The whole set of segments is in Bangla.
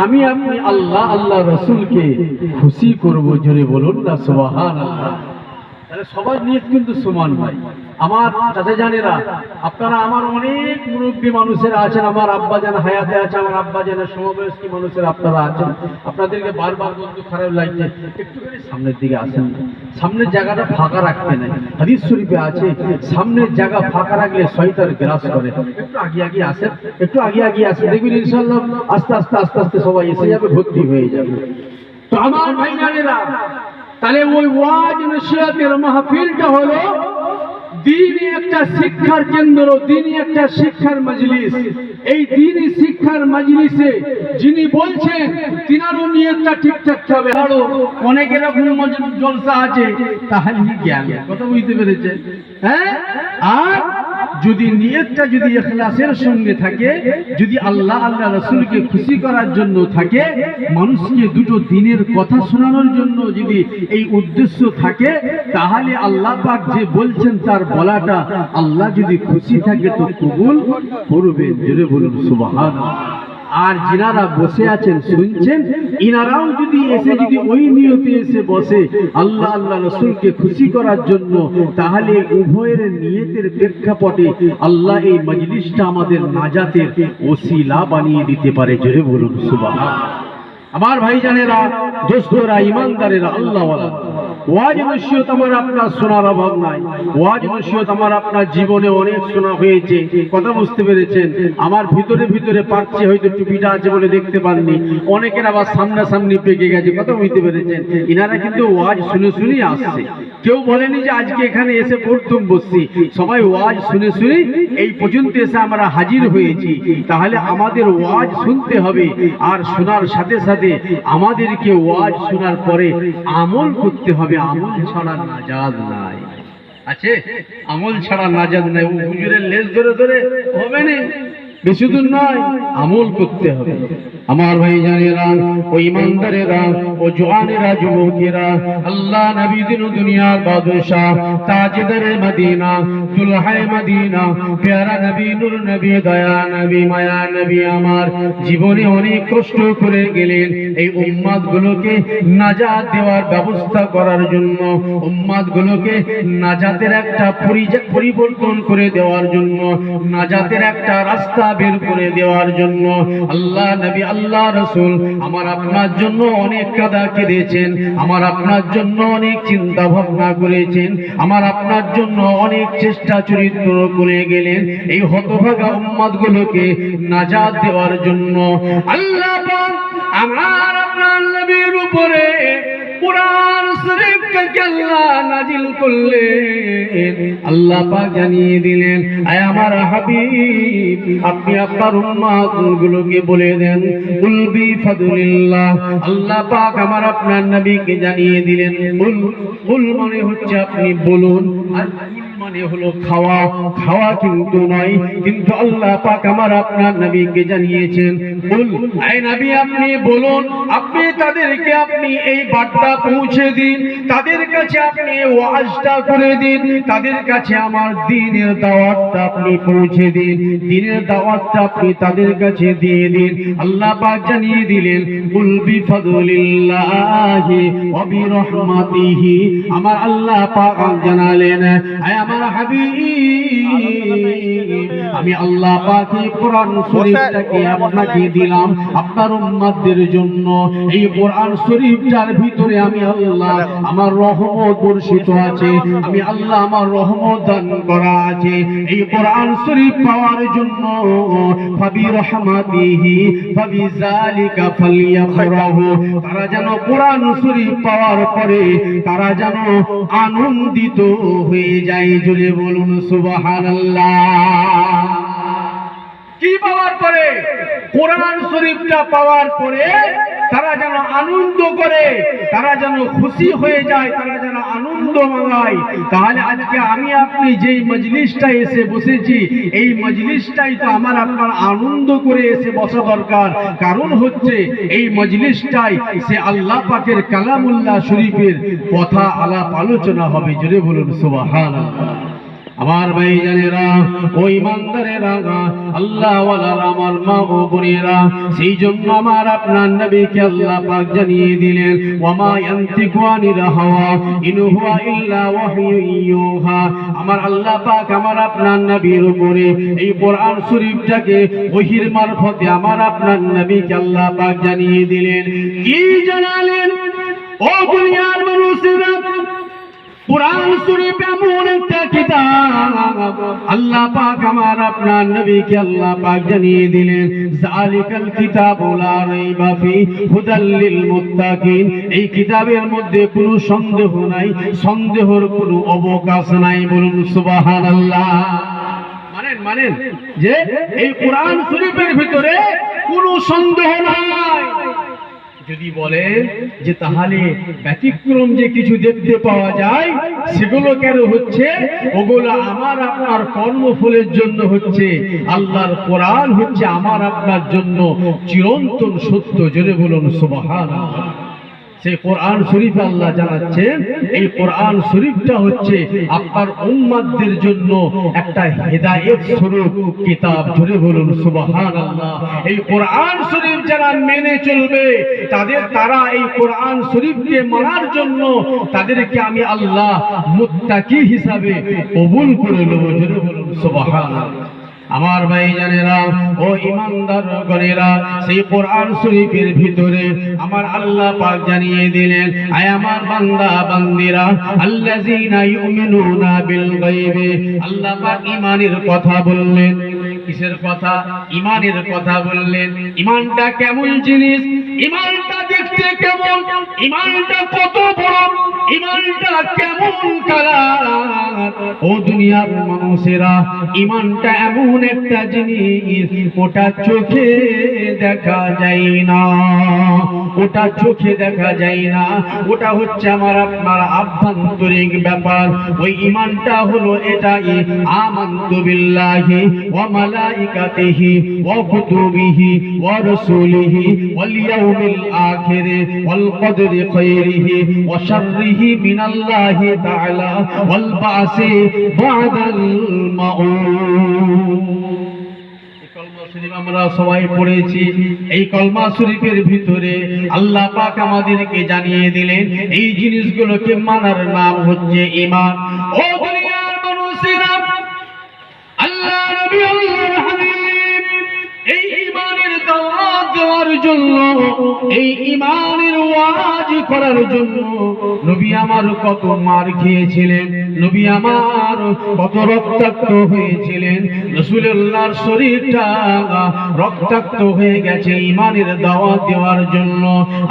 আমি আপনি আল্লাহ আল্লাহ রসুলকে খুশি করব। জোরে বলুন না সুবহানাল্লাহ। তাহলে সবার নিয়ত কিন্তু সমান নয়। আমার চাচা জানেরা, আপনারা আমার অনেক মুরব্বী মানুষেরা আছেন, আমার আব্বা জান হায়াতে আছে, আমার আব্বা জানের সমবয়স্ক মানুষেরা আপনারা আছেন। আপনাদেরকে বারবার বলতে খারাপ লাগছে, একটুখানি সামনের দিকে আসেন না, সামনের জায়গাটা ফাঁকা রাখতে নাই। হাদিস শরীফে আছে সামনের জায়গা ফাঁকা রাখলে শয়তান গ্রাস করে। একটু আগে আগে আসেন, একটু আগে আগে আসেন, দেখবেন ইনশাআল্লাহ আস্তে আস্তে আস্তে আস্তে সবাই এসে যাবে, ভর্তি হয়ে যাবে। তো আমার ভাই জানেরা, তাহলে ওই ওয়াজ নসিহতের মাহফিলটা হলো দ্বীনি একটা শিক্ষার কেন্দ্র, দ্বীনি একটা শিক্ষার মজলিস। এই দ্বীনি শিক্ষার মজলিসে যিনি বলছেন তিনারও নিয়তটা ঠিক থাকতে হবে। আরো অনেক এরকম জলসা আছে, তাহলে জ্ঞান কথা বুঝতে পেরেছে। হ্যাঁ, আর যদি নিয়তটা যদি ইখলাসের সঙ্গে থাকে, যদি আল্লাহ আল্লাহ রাসূলকে খুশি করার জন্য থাকে, মানুষকে দুটো দিনের কথা শোনানোর জন্য যদি এই উদ্দেশ্য থাকে, তাহলে আল্লাহ পাক যে বলছেন তার বলাটা আল্লাহ যদি খুশি থাকে তো কবুল করবেন। জোরে বলুন সুবহানাল্লাহ। আর যিনারা বসে আছেন শুনছেন, ইনারাও যদি এসে যদি ওই নিয়তে এসে বসে আল্লাহ আল্লাহ রাসূলকে খুশি করার জন্য, তাহলে উভয়ের নিয়তের প্রেক্ষাপটে আল্লাহ এই মজলিসটা আমাদের নাজাতের ওসিলা বানিয়ে দিতে পারে। জোরে বলুন সুবহানাল্লাহ। আমার ভাইজানেরা, দোস্তরা, ইমানদারেরা, আল্লাহওয়ালা, ওয়াজ নসিহত আমার আপনার শোনার অভাব নাই। ওয়াজ নসিহত আমার আপনার জীবনে অনেক শোনা হয়েছে, কথা বুঝতে পেরেছেন। আমার ভিতরে ভিতরে পাচ্ছে, হয়তো টুপিটা আছে বলে দেখতে পাননি, অনেকের আবার সামনাসামনি পেকে গেছে, কথা বুঝতে পেরেছেন। ইনারা কিন্তু ওয়াজ শুনে শুনেই আসছে, কেউ বলেনি যে আজকে এখানে এসে প্রথম বসছি, সবাই ওয়াজ শুনে শুনে এই পর্যন্ত এসে আমরা হাজির হয়েছি। তাহলে আমাদের ওয়াজ শুনতে হবে, আর শোনার সাথে সাথে আমাদেরকে ওয়াজ শোনার পরে আমল করতে হবে। আমল ছাড়া নাজাত নাই, আছে আমল ছাড়া নাজাত নাই। ও হুজুরের লেজ ধরে ধরে হবে না, বেশি দূর নয়, আমল করতে হবে। আমার ভাই জানেরা, ও ইমানদারেরা, ও জওয়ানেরা, যুবকেরা, আল্লাহ নবী দিন দুনিয়ার বাদশাহ, তাজদারে মদিনা, দুলহায়ে মদিনা, প্যারা নবী, নূর নবী, দয়া নবী, মায়া নবী আমার জীবনে অনেক কষ্ট করে গেলেন এই উম্মত গুলোকে নাজাত দেওয়ার ব্যবস্থা করার জন্য, উম্মত গুলোকে নাজাতের একটা পরিবর্তন করে দেওয়ার জন্য, নাজাতের একটা রাস্তা বের করে দেওয়ার জন্য। আল্লাহ নবী, আল্লাহ রাসূল আমার আপনার জন্য অনেক কাঁদা কেঁদেছেন, আমার আপনার জন্য অনেক চিন্তা ভাবনা করেছেন, আমার আপনার জন্য অনেক চেষ্টা চরিত্র করে গেলেন এই হতভাগা উম্মত গুলোকে নাজাত দেওয়ার জন্য। আল্লাহ পাক আমার আপনার নবীর উপরে কুরআন শরীফকে আল্লাহ নাজিল করলেন। আল্লাহ পাক জানিয়ে দিলেন, আয় আমার হাবিব, আপনি আপনার উম্মত গুলোকে বলে দেন, কুল বি ফাদলিল্লাহ। আল্লাহ পাক আমার আপনার নবীকে জানিয়ে দিলেন, কুল মানে হচ্ছে আপনি বলুন, আর মানে হলো খাওয়া। খাওয়া কিন্তু নয়, কিন্তু আল্লাহ পাক আমার আপনার নবীকে জানিয়েছেন, বল আয় নবী আপনি বলুন, আপনি তাদেরকে আপনি এই বার্তা পৌঁছে দিন, তাদের কাছে আপনি ওয়াজটা করে দিন, তাদের কাছে আমার দ্বীনের দাওয়াতটা আপনি পৌঁছে দিন, দ্বীনের দাওয়াতটা আপনি তাদের কাছে দিয়ে দিন। আল্লাহ পাক জানিয়ে দিলেন, কুল বিফাদলিল্লাহি ওয়া বিরহমাতিহি। আমার আল্লাহ পাক জানালেন, আয় আমার হাবিব, আমি আল্লাহ পাক এই কোরআন শরীফটাকে আপনাকে দিলাম আপনার উম্মতদের জন্য। এই কোরআন শরীফটার ভিতরে আমি আল্লাহ আমার রহমত বর্ষিত আছে, আমি আল্লাহ আমার রহমত দান করা আছে। এই কোরআন শরীফ পাওয়ার জন্য ফাবি রহমাতিহি ফাবিযালিকা ফালইফরাহু, তারা যেন কোরআন শরীফ পাওয়ার পরে তারা যেন আনন্দিত হয়ে যায়। জোরে বলুন সুবহানাল্লাহ। কি পাওয়ার পরে? কোরআন শরীফটা পাওয়ার পরে তারা যেন আনন্দ করে, তারা যেন খুশি হয়ে যায়, তারা যেন আনন্দ মানায়। তাহলে আজকে আমি আপনি যেই মজলিসটা এসে বসেছি, এই মজলিসটাই তো আমার আপনার আনন্দ করে এসে বসা দরকার। কারণ হচ্ছে এই মজলিসটাই সে আল্লাহ পাকের কালামুল্লাহ শরীফের কথা আলাপ আলোচনা হবে। জোরে বলুন সুবহানাল্লাহ। আমার ভাইজানেরা, ও ইমানদারেরা, আল্লাহ ওয়ালারা, আমার মা ও বোনেরা, সেই জন্য আমার আপনার নবীকে আল্লাহ পাক জানিয়ে দিলেন, ওয়ামা ইয়ানতিকু আনিল হাওয়া ইন হুয়া ইল্লা ওয়াহয়ুন ইউহা। আমার আল্লাহ পাক আমার আপনার নবীর উপরে এই কোরআন শরীফটাকে ওহীর মারফতে আমার আপনার নবীকে আল্লাহ পাক জানিয়ে দিলেন। কি জানালেন? ও দুনিয়ার মানুষেরা, কোরআন শরীফ এমন একটা কিতাব, আল্লাহ পাক আমার আপনার নবীকে আল্লাহ পাক জানিয়ে দিলেন, যালিকাল কিতাবু লা রাইবা ফি হুদাল লিল মুত্তাকিন। এই কিতাবের মধ্যে কোনো সন্দেহ নাই, সন্দেহের কোনো অবকাশ নাই। বলুন সুবহানাল্লাহ। মানেন যে এই কোরআন শরীফের ভিতরে কোনো সন্দেহ নাই। যদি বলেন যে তাহলে ব্যতিক্রম যে কিছু দেখতে পাওয়া যায়, সেগুলো কেন হচ্ছে? ওগুলো আমার আপনার কর্মফলের জন্য হচ্ছে। আল্লাহর কোরআন হচ্ছে আমার আপনার জন্য চিরন্তন সত্য। জোরে বলুন সুবহানাল্লাহ। সেই কোরআন শরীফ আল্লাহ জানাচ্ছেন, এই কোরআন শরীফটা হচ্ছে আপনার উম্মতদের জন্য একটা হেদায়েত স্বরূপ কিতাব। জোরে বলুন সুবহানাল্লাহ। এই কোরআন শরীফ যারা মেনে চলবে, তারা এই কোরআন শরীফকে মানার জন্য তাদেরকে আমি আল্লাহ মুত্তাকি হিসাবে কবুল করে নেব। জোরে বলুন সুবহানাল্লাহ। আমার ভাইজানেরা, ও ইমানদার গণেরা, সেই কোরআন শরীফের ভিতরে আমার আল্লাহ পাক জানিয়ে দিলেন, আয় আমার বান্দা বান্দিরা, আল্লাযীনা ইউমিনুনা বিল গায়বি। আল্লাহ পাক ঈমানের কথা বললেন। কিসের কথা? ঈমানের কথা বললেন। ঈমানটা কেমন জিনিস? ঈমানটা দেখতে কেমন? ঈমানটা কত বড়? ঈমানটা কেমন কালার? ও দুনিয়ার মানুষেরা, ঈমানটা এমন একটা জিনিস, ওটা চোখে দেখা যায় না, ওটা চোখে দেখা যায় না। ওটা হচ্ছে আমার আপনার আভ্যন্তরিক ব্যাপার। ওই ঈমানটা হলো এটাই, আমানতু বিল্লাহি ওয়া মালাইকাতিহি ওয়া কুতুবিহি ওয়া রাসূলিহি ওয়াল ইয়াউমিল আখির ওয়াল কদরি খায়রিহি ওয়া শাররিহি মিনাল্লাহি তাআলা ওয়াল বাসি বাদাল মাউত। আমরা সবাই পড়েছি। এই কলমা শরীফের ভিতরে আল্লাহ পাক আমাদেরকে জানিয়ে দিলেন, এই জিনিসগুলোকে মানার নাম হচ্ছে ঈমান। ও দুনিয়ার মানুষেরা, আল্লাহ নবী আল্লাহর হাবিব এই ঈমানের দাওয়াত দেওয়ার জন্য, এই ঈমানের ওয়াজ করার জন্য নবী আমার কত মার খেয়েছিলেন, নবী আমার কত রক্তাক্ত হয়েছিলেন। রাসূলুল্লাহর শরীরটা রক্তাক্ত হয়ে গেছে ঈমানের দাওয়াত দেওয়ার জন্য।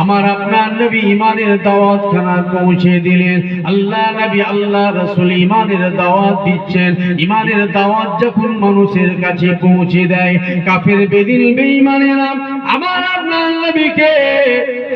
আমার আপনার নবী ঈমানের দাওয়াতখানা পৌঁছে দিলেন। আল্লাহ নবী, আল্লাহ রাসূল ঈমানের দাওয়াত দিচ্ছেন। ঈমানের দাওয়াত যখন মানুষের কাছে পৌঁছে দেয়, কাফের বেদিন বেঈমানেরা আমার আপনার নবীকে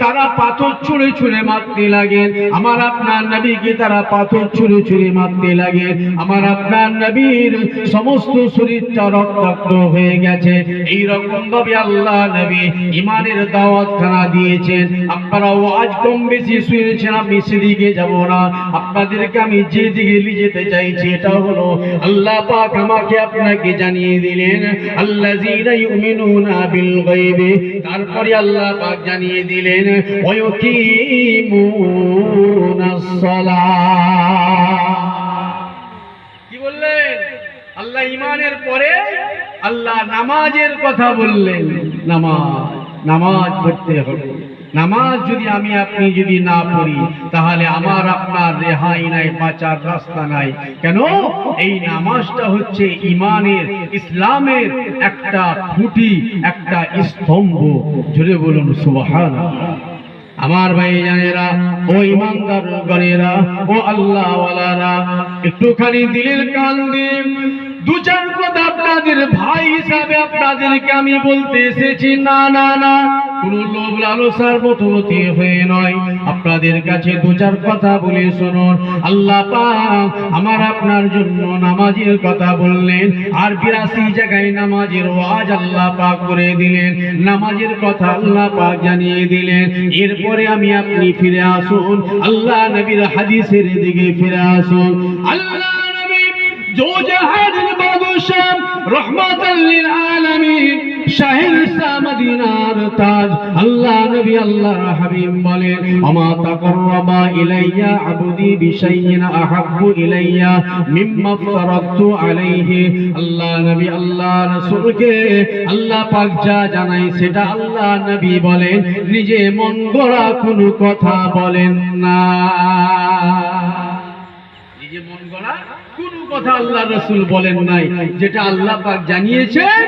তারা পাথর ছুঁড়ে ছুঁড়ে মারতে লাগেন। আমার আপনার নবীকে তারা পাথর ছুঁড়ে ছুঁড়ে মারতে লাগে। আমার আপনার নবীর সমস্ত শরীরটা রক্তাক্ত হয়ে গেছে। এই রকম ভাবে আল্লাহ নবী ঈমানের দাওয়াতখানা দিয়েছেন। আপনারাও আজ কম বেশি শুনেছেন, আমি সেদিকে যাব না। আপনাদেরকে আমি যে দিকে নিয়ে যেতে চাইছি, এটা হলো আল্লাহ পাক আমাকে আপনাকে জানিয়ে দিলেন, আল্লাযীনা ইউমিনুনা বিল গায়বি। তারপরে আল্লাহ পাক জানিয়ে দিলেন, ওয়া ইউকিমুনাস সালাহ। কি বললেন? আল্লাহ ঈমানের পরে আল্লাহ নামাজের কথা বললেন। নামাজ পড়তে হবে। নামাজ যদি আমি আপনি যদি না পড়ি, তাহলে আমার আপনার রেহাই নাই, বাঁচার রাস্তা নাই। কেন? এই নামাজটা হচ্ছে ঈমানের, ইসলামের একটা খুঁটি, একটা স্তম্ভ। জোরে বলুন সুবহানাল্লাহ। আমার ভাইজানেরা, ও ইমানদার গণেরা, ও আল্লাহ ওয়ালারা, একটুখানি দিলের কান দিয়ে দু চার কথা আপনাদের ভাই হিসাবে আপনাদেরকে আমি বলতে এসেছি। না না না, কোন লোভ লালসার মতবতী হয়ে নয়, আপনাদের কাছে দু চার কথা বলে শুনুন। আল্লাহ পাক আমার আপনার জন্য নামাজের কথা বললেন, আর ৮২ জায়গায় নামাজের ওয়াজ আল্লাহ পাক করে দিলেন। নামাজের কথা আল্লাহ পাক জানিয়ে দিলেন। এরপরে আমি আপনি ফিরে আসুন আল্লাহ নবীর হাদিসের দিকে ফিরে আসুন। আল্লাহ নবী जो जहान बादशाह रहमतुल लिल आलमीन শাহেনশা মদিনার তাজ আল্লাহ নবী আল্লাহর হাবিব বলেন আমা তাকাররাবা ইলাইয়া আবদি বিশাইইন আহাব্বু ইলাইয়া মিম্মা ফারাদতু আলাইহি আল্লাহ নবী আল্লাহ রাসূলকে আল্লাহ পাক যা জানাই সেটা আল্লাহ নবী বলেন নিজে মন গড়া কোনো কথা বলেন না নিজে মন গড়া কোনো কথা আল্লাহ রাসূল বলেন নাই যেটা আল্লাহ পাক জানিয়েছেন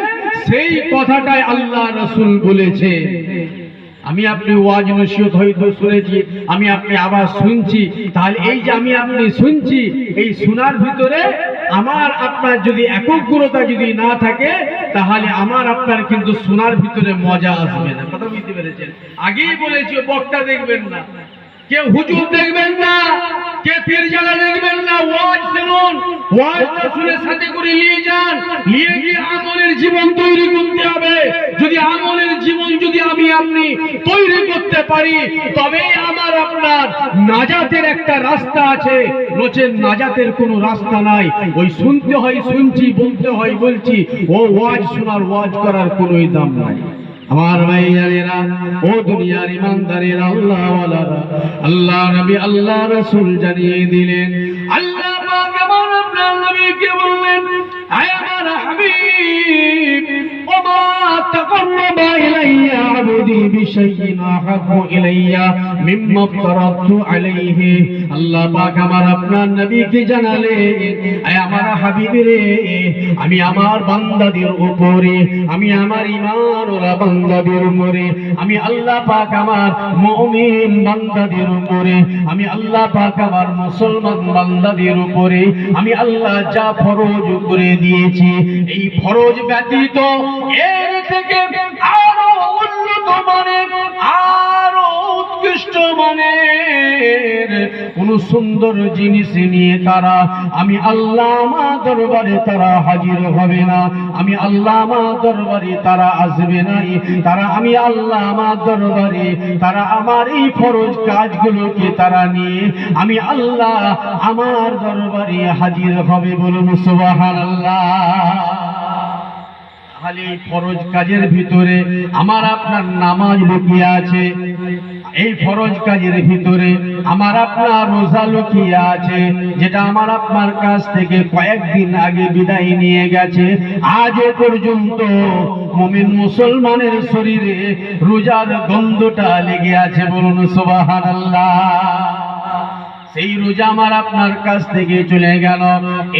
সেই কথাটাই আল্লাহ রাসূল বলেছে আমি আপনি ওয়াজ নসিহত হয়তো শুনেছি আমি আপনি আবার শুনছি তাহলে এই যে আমি আপনি শুনছি এই শোনার ভিতরে আমার আপনার যদি একগ্রতা যদি না থাকে তাহলে আমার আপনার কিন্তু শোনার ভিতরে মজা আসবে না কথা বুঝতে পেরেছেন আগেই বলেছি বক্তা দেখবেন না কে হুজুর দেখবেন না কে পীরজালা দেখবেন না ওয়াজ শুনুন ওয়াজটা শুনে সাথে করে নিয়ে যান নিয়ে গিয়ে আমলের জীবন তৈরি করতে হবে যদি আমলের জীবন যদি আমি আপনি তৈরি করতে পারি তবেই আমার আপনার নাজাতের একটা রাস্তা আছে নচেত নাজাতের কোনো রাস্তা নাই ওই শুনতে হয় শুনছি বলতে হয় বলছি ও ওয়াজ শোনার ওয়াজ করার কোনোই দাম নাই আমার ভাইয়েরা ও দুনিয়ার ইমানদারেরা আল্লাহ ওয়ালারা আল্লাহ নবী আল্লাহ রাসূল জানিয়ে দিলেন আল্লাহ পাক আমার আপনার নবীকে বললেন আয় আমার হাবিব ওমা তাকাররাবা ইলাইয়া আবদি বিশাইইন আহাব্বু ইলাইয়া মিম্মা ফারাদতু আলাইহি আল্লাহ পাক আমার আপনার নবীকে জানালেন আয় আমার হাবিবরে আমি আমার বান্দাদের উপরে আমি আমার ঈমানওয়ালা বান্দাদের উপরে আমি আল্লাহ পাক আমার মুমিন বান্দাদের উপরে আমি আল্লাহ পাক আমার মুসলমান বান্দাদের উপরে আমি আল্লাহ যা ফরজ করে দিয়েছি এই ফরজ ব্যতীত এর থেকে আরো উন্নত মানের আরো উৎকৃষ্ট মানের কোন সুন্দর জিনিস নিয়ে তারা আমি আল্লাহ আমার দরবারে তারা হাজির হবে না আমি আল্লাহ আমার দরবারে তারা আসবে না তারা আমি আল্লাহ আমার দরবারে তারা আমার এই ফরজ কাজগুলোকে তারা নিয়ে আমি আল্লাহ আমার দরবারে হাজির হবে বলুন সুবহানাল্লাহ তাহলে এই ফরজ কাজের ভিতরে আমার আপনার নামাজ লুকিয়ে আছে এই ফরজ কাজের ভিতরে আমার আপনার রোজা লুকিয়ে আছে যেটা আমার আপনার কাছ থেকে কয়েকদিন আগে বিদায় নিয়ে গেছে আজ পর্যন্ত মুমিন মুসলমানের শরীরে রোজার গন্ধটা লেগে আছে বলুন সুবহানাল্লাহ সেই রোজা আমার আপনার কাছ থেকে চলে গেল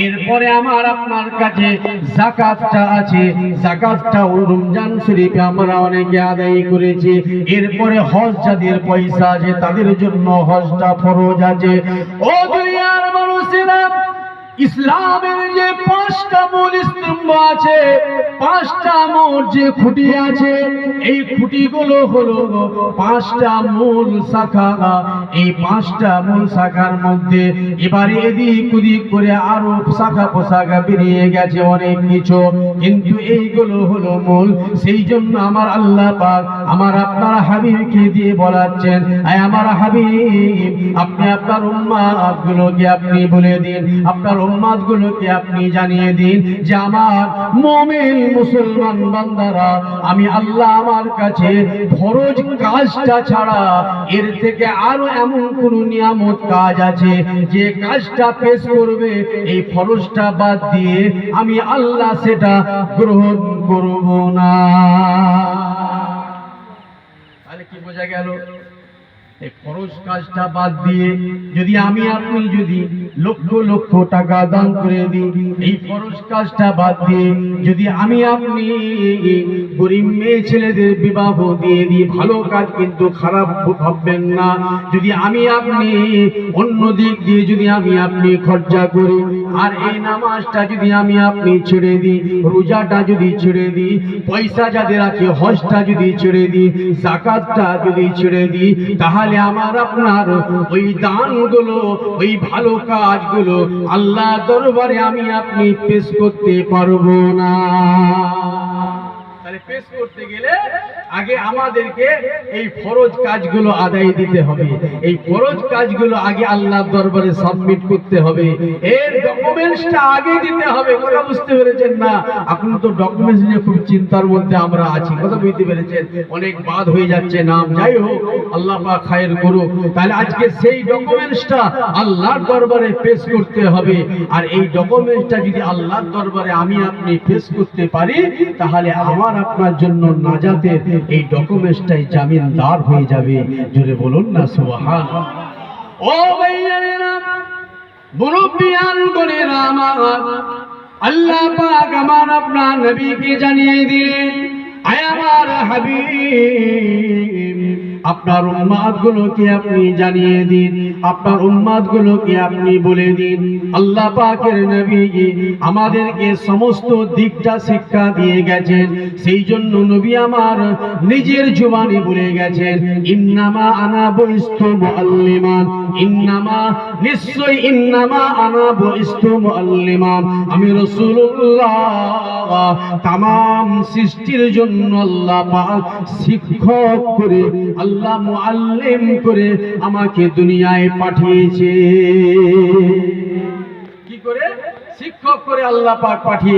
এরপরে আমার আপনার কাছে যাকাতটা আছে যাকাতটা রমজান শরীফে আমরা অনেকে আদায় করেছি এরপরে হজ যাদের পয়সা আছে তাদের জন্য হজটা ফরজ আছে ও দুনিয়ার মানুষেরা ইসলামের যে পাঁচটা মূল স্তম্ভ আছে পাঁচটা মূল যে খুঁটি আছে এই খুঁটিগুলো হলো পাঁচটা মূল শাখা এই পাঁচটা মূল শাখার মধ্যে এবারে এদিক ওদিক করে আরো শাখা পোশাখা বেরিয়ে গেছে অনেক কিছু কিন্তু এইগুলো হলো মূল সেই জন্য আমার আল্লাহ পাক আমার আপনার হাবিবকে দিয়ে বলাচ্ছেন আয় আমার হাবিব আপনি আপনার উম্মাত গুলোকে আপনি বলে দিন আপনার উম্মাত গুলোকে আপনি জানিয়ে দিন যে আমার মুমিন মুসলমান বান্দারা আমি আল্লাহ আমার কাছে ফরজ কাজটা ছাড়া এর থেকে আরো এমন কোন নিয়ামত কাজ আছে যে কাজটা পেশ করবে এই ফরজটা বাদ দিয়ে আমি আল্লাহ সেটা গ্রহণ করব না তাহলে কি বোঝা গেল এই ফরজ কাজটা বাদ দিয়ে যদি আমি আপনি যদি লক্ষ লক্ষ টাকা দান করে দিই এই ফরজ কাজটা বাদ দিয়ে যদি আমি আপনি গরিব মেয়ে ছেলেদের বিবাহ দিয়ে দিই ভালো কাজ কিন্তু খারাপ ভাববেন না যদি আমি আপনি অন্য দিক দিয়ে যদি আমি আপনি খরচা করি আর এই নামাজটা যদি আমি আপনি ছেড়ে দিই রোজাটা যদি ছেড়ে দিই পয়সা যাদের আছে হজটা যদি ছেড়ে দিই যাকাতটা যদি ছেড়ে দিই তাহলে আমার আপনার ওই দানগুলো ওই ভালো কাজগুলো আল্লাহ দরবারে আমি আপনি পেশ করতে পারবো না তাহলে পেশ করতে গেলে আগে আমাদেরকে এই ফরজ কাজগুলো আদায় দিতে হবে, এই ফরজ কাজগুলো আগে আল্লাহর দরবারে সাবমিট করতে হবে, এর ডকুমেন্টসটা আগে দিতে হবে। কথা বুঝতে পেরেছেন না? এখন তো ডকুমেন্টস নিয়ে খুব চিন্তার মধ্যে আমরা আছি। কথা বুঝতে পেরেছেন? অনেক বাদ হয়ে যাচ্ছে নাম, যাই হোক আল্লাহ পাক খায়ের করুক। তাহলে আজকে সেই ডকুমেন্টসটা আল্লাহর দরবারে পেশ করতে হবে, আর এই ডকুমেন্টসটা যদি আল্লাহর দরবারে আমি আপনি পেশ করতে পারি, তাহলে আমার আপনার জন্য নাজাতের এই ডকুমেন্টসটাই জামিনদার হয়ে যাবে। জোরে বলুন না সুবহানাল্লাহ। ও ভাইয়েরা, মুরব্বিয়ান গণেরা আমার, আল্লাহ পাক আমার আপনার নবীকে জানিয়ে দিলেন, আয় আমার হাবিব, আপনার উম্মাতগুলোকে আপনি জানিয়ে দিন, আপনার উম্মাতগুলোকে আপনি বলে দিন, আল্লাহ পাকের নবী আমাদেরকে সমস্ত দিকটা শিক্ষা দিয়ে গেছেন। সেই জন্য নবী আমার নিজের জবানে বলে গেছেন, ইন্নামা আনা বুইস্তু মুআল্লিমান, ইন্নামা নিশ্চয় ইন্নামা আনা বুইস্তু মুআল্লিমান, আমি রাসূলুল্লাহ তামাম সৃষ্টির জন্য আল্লাহ পাক শিক্ষক করে, আল্লাহ মুআল্লিম করে আমাকে দুনিয়ায় পাঠিয়েছে। কি করে? শিক্ষক করে আল্লাহ পাক পাঠিয়ে